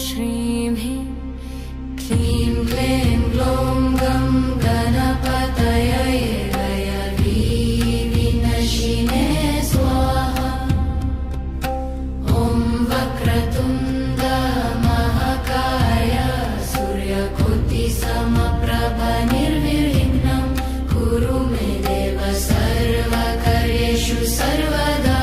श्रीं ह्रीं क्लीं क्लीं ग्लौं गं गणपतये विनशिने स्वाहा। ॐ वक्रतुण्ड महाकाय सूर्यकोटिसमप्रभ निर्विघ्नं कुरु मे देव सर्वकार्येषु सर्वदा।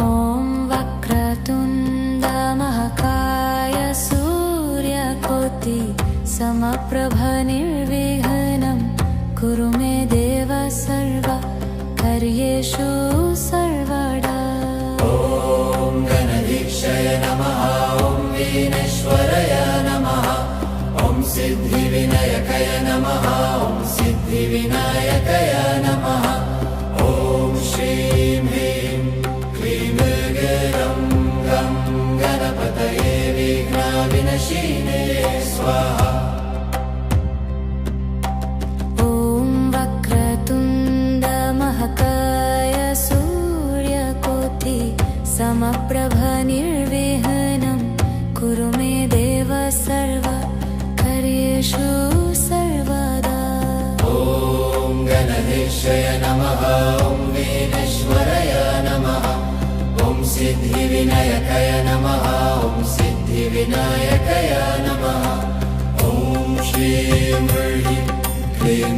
ॐ कार्येषु सर्वदा। ॐ गणधीक्षय नमः। ॐ वीनेश्वराय नमः। ॐ सिद्धिविनायकाय नमः। ॐ सिद्धिविनायकाय नमः। ॐ श्रीं ह्रीं क्लीं गं गं गणपतये विघ्नविनाशिने स्वाहा। ॐ वक्रतुण्ड महाकाय सूर्यकोटि समप्रभ निर्विघ्नं कुरु मे देव सर्वकार्येषु सर्वदा। ॐ गणधीक्षय नमः। ॐ वीनेश्वराय नमः। ॐ सिद्धिविनायकाय नमः। ॐ सिद्धिविनायकाय नमः। ॐ श्रीं ह्रीं क्लीं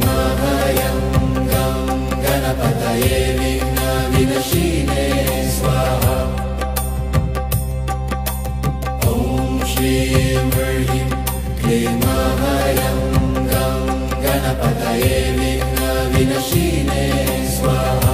गं गणपतये विघ्नविनाशिने स्वाहा। ॐ श्रीं ह्रीं क्लीं गं गणपतये विघ्नविनाशिने स्वाहा।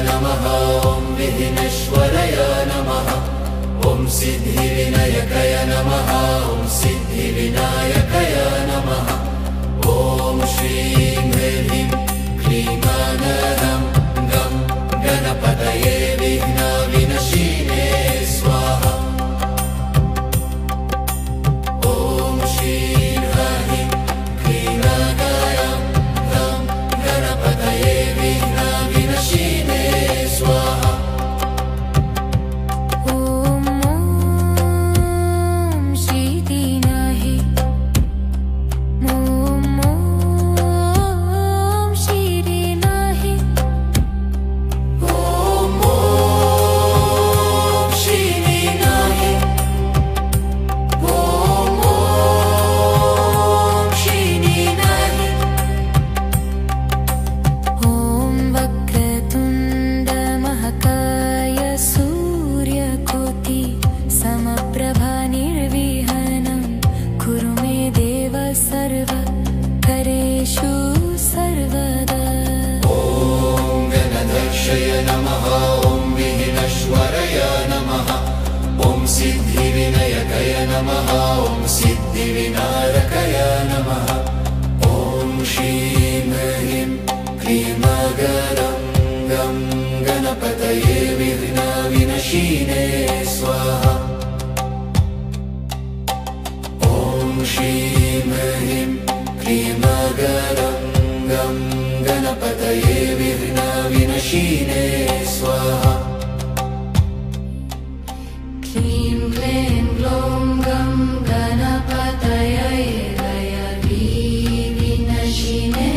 नमः। ॐ विघ्नेश्वराय नमः। ॐ सिद्धिविनायकाय नमः। ॐ सिद्धिविनायकाय नमः। ॐ श्रीं ह्रीं क्लीं गं गणपतये विघ्नविनाशिने स्वाहा। ॐ श्रीं ह्रीं क्लीं गं गणपतये विघ्नविनाशिने स्वाहा। ॐ श्रीविनाहि ॐ श्रीविनाहि ॐ श्रीविनाहि ॐ श्रीविनाहि। ॐ वक्रतुण्ड महाकाय सूर्यकोटि समप्रभ निर्विघ्नं कुरु मे देव सर्वकार्येषु सर्वदा। ॐ गणधीक्षय नमः। ॐ विघ्नेश्वराय नमः। ॐ सिद्धिविनायकाय नमः। ॐ सिद्धिविनायकाय नमः। ॐ श्रीं ह्रीं क्लीं गं गणपतये विघ्नविनाशिने स्वाहा। ॐ श्रीं ह्रीं क्लीं गं गणपतये विघ्नविनाशिने स्वाहा। क्लीं क्लीं ग्लौं गं गणपतये विघ्नविनाशिने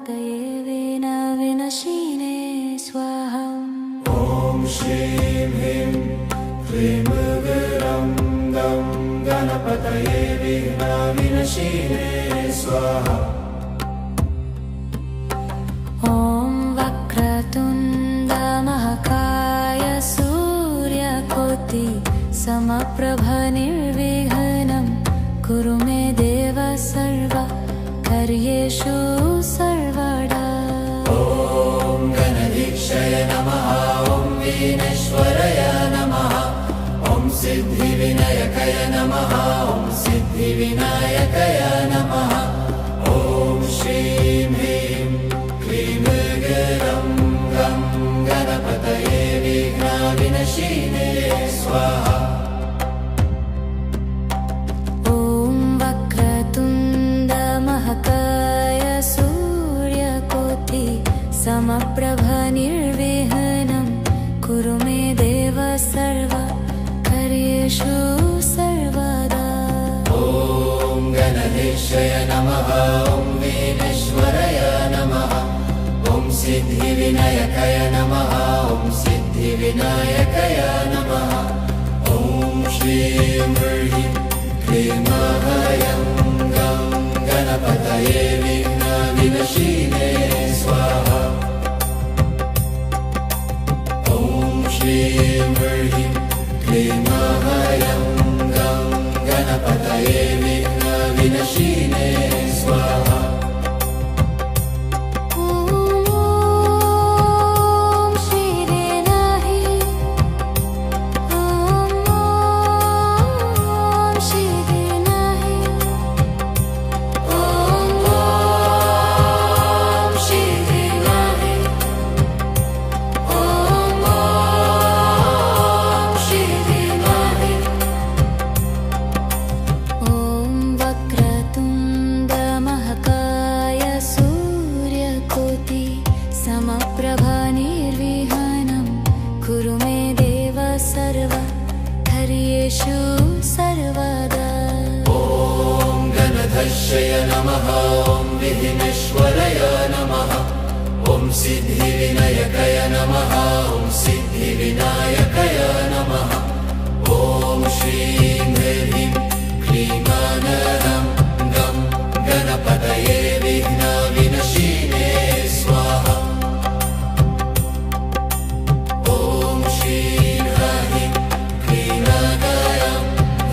गणपतये विनाशिने स्वाहा। ॐ श्रीं ह्रीं क्लीं गं गं गणपतये विनाशिने स्वाहा। ॐ वक्रतुण्ड महाकाय सूर्यकोटि समप्रभ निर्विघ्नं कुरु मे देव सर्व कार्येषु सर्वदा। ॐ गणाधीशाय नमः। ॐ विघ्नेश्वराय नमः। ॐ सिद्धिविनायकाय नमः। ॐ सिद्धिविनायकाय नमः। ॐ श्रीं ह्रीं क्लीं गं गं गणपतये विनाशिने स्वाहा। ॐ वक्रतुण्ड महाकाय सूर्यकोटि समप्रभ निर्विघ्नं कुरु मे देव सर्व कार्येषु सर्वदा। ॐ गणाधीशाय नमः। ॐ विघ्नेश्वराय नमः। ॐ सिद्धिविनायकाय नमः। ॐ सिद्धिविनायकाय नमः। ॐ श्रीं ह्रीं क्लीं गं गणपतये विनाशिने स्वाहा। ॐ श्रीं ह्रीं क्लीं गं गणपतये विनाशिने स्वाहा। नमः। ॐ विघ्नेश्वराय नमः। ॐ सिद्धिविनायकाय नमः। ॐ सिद्धिविनायकाय नमः। ॐ श्रीं ह्रीं क्लीं गं गणपतये विनाशिने स्वाहा। ॐ श्रीं ह्रीं क्लीं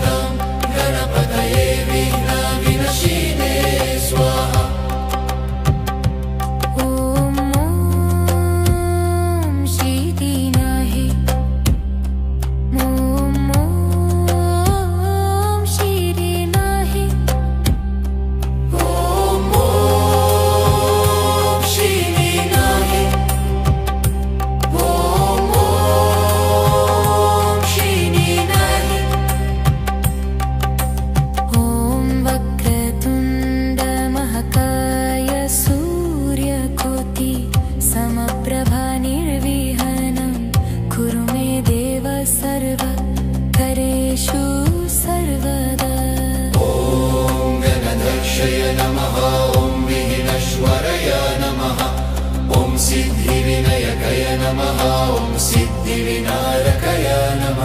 गं गणपतये विनाशिने स्वाहा। ॐ श्रीनाहि ॐ श्रीनाहि ॐ श्रीनाहि ॐ श्रीनाहि। ॐ वक्रतुण्ड महाकाय सूर्यकोटि समप्रभ निर्विघ्नं कुरु मे देव सर्व कार्येषु सर्वदा। ॐ गणाधीशाय नमः। ॐ विघ्नेश्वराय नमः। ॐ सिद्धिविनायकाय नमः। ॐ सिद्धिविनायकाय नमः।